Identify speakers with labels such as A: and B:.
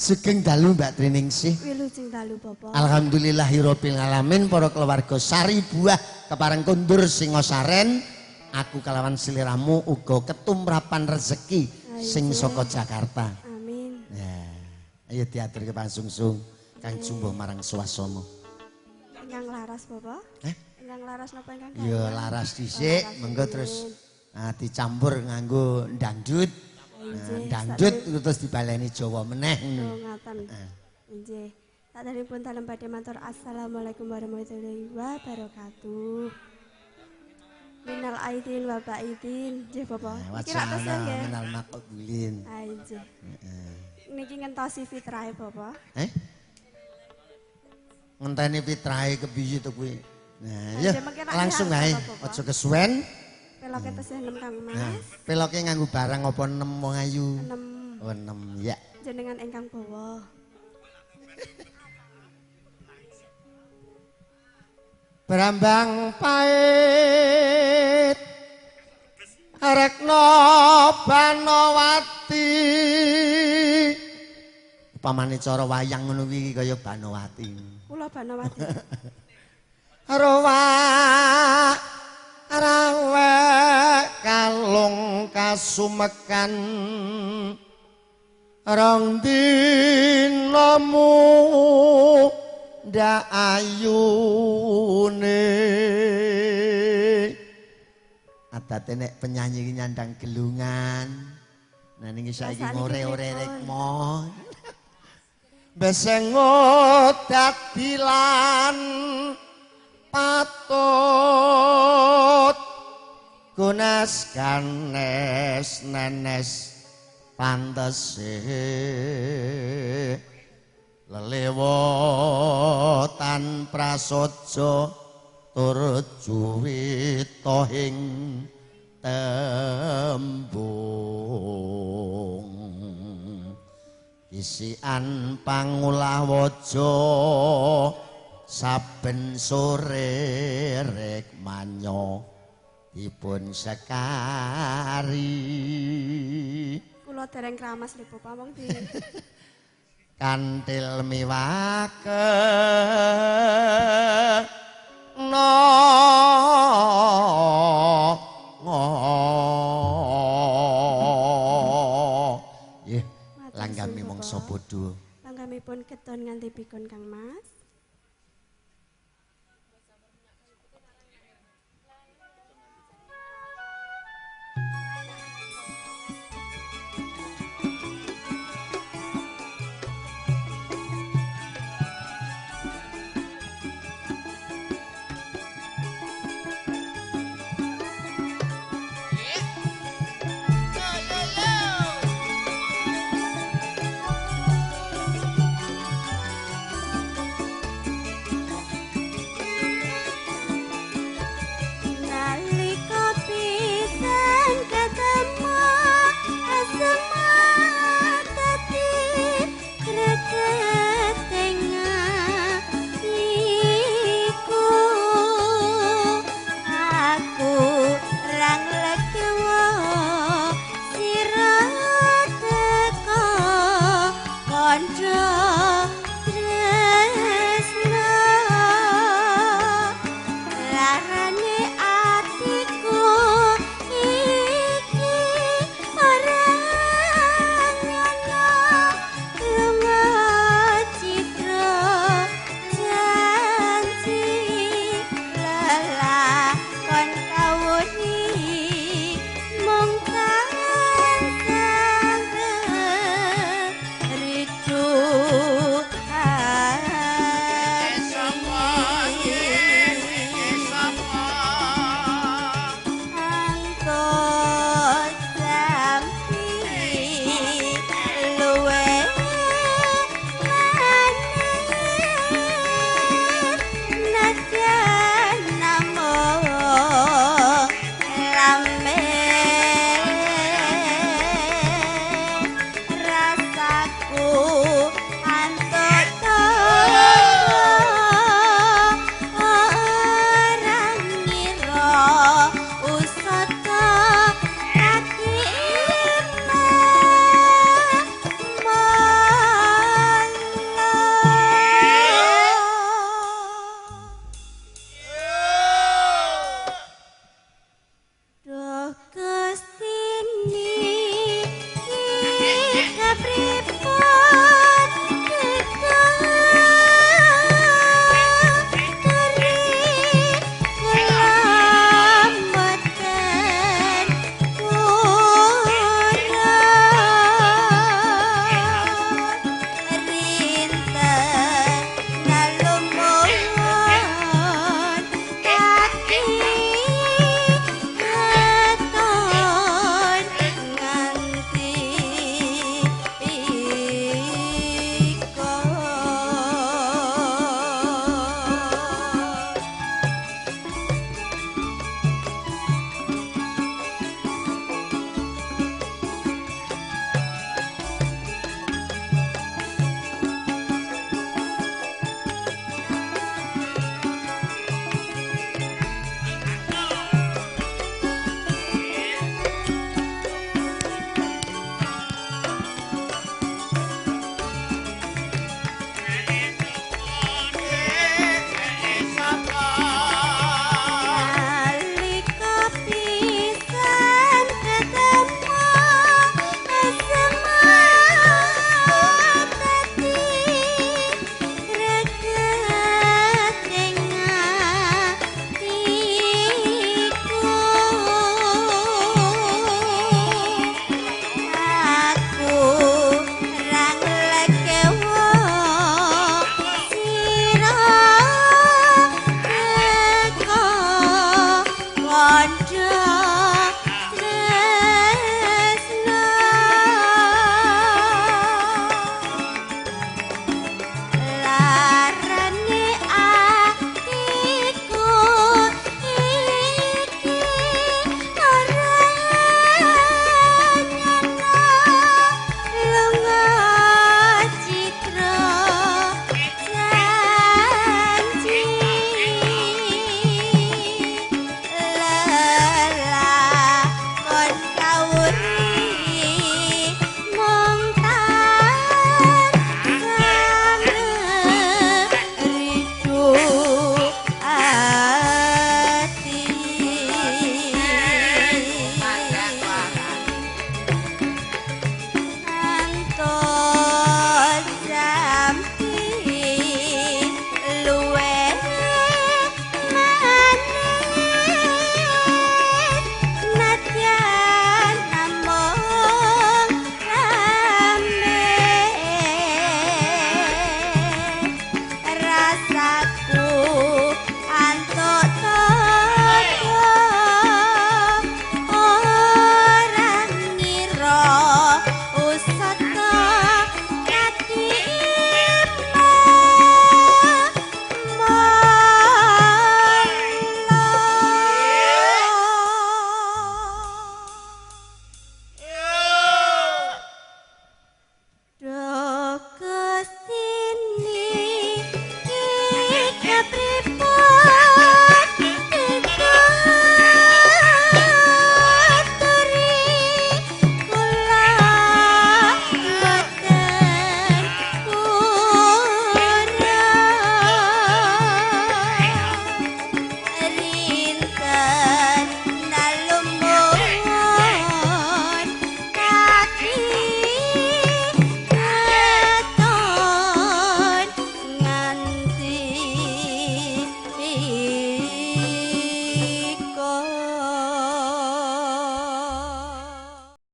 A: Sugeng dalu Mbak Triningsih.
B: Wilujeng dalu Bapak.
A: Alhamdulillahirabbil alamin para keluarga sari buah kepareng kondur Singosaren. Aku kalawan sliramu uga ketumrapan rezeki sing saka Jakarta.
B: Amin.
A: Ya, ayo diaturke pangsungsung kang jumbo marang swasana.
B: Ingkang laras Bapak? Ingkang laras napa ingkang?
A: Ya laras dhisik, mengko terus dicampur nganggo dangdut. Dangdut terus dibaleni Jawa meneh.
B: Oh ngaten. Nggih. Saderengipun dalem badhe matur assalamualaikum warahmatullahi wabarakatuh. Minal aidin wa baidin. Nggih Bapak. Kira atas nggih.
A: Minal maqbulin.
B: Ha nggih. Niki ngentosi fitrahe Bapak.
A: Ngenteni fitrahe kepiye to kuwi? Nah, ya langsung ae aja kesuwen.
B: Peloke tesih 6 Kang Mas.
A: Nah, peloke nganggo barang apa 6 wong ayu?
B: 6.
A: Oh 6 ya.
B: Jenengan ingkang bawa.
A: Brambang pait Rekno Banowati. Upamane cara wayang ngono kuwi kaya Banowati.
B: Kula Banowati.
A: Rawa rawe kalung kasumekan rong dinamu ndak ayune adate nek penyanyi nyandang gelungan nah niki saiki ngore-ore rekmo besengot dadilan patut gunas ganes nenes pantese lelewotan prasaja tur juwita ing tembung isian pangulah waja saben sore rek manyo dipun sekari
B: kula dereng kramas lho Bapak mong di
A: kantil miwake no langgami mongso bodho
B: langgamipun keton nganti pikun Kang Mas.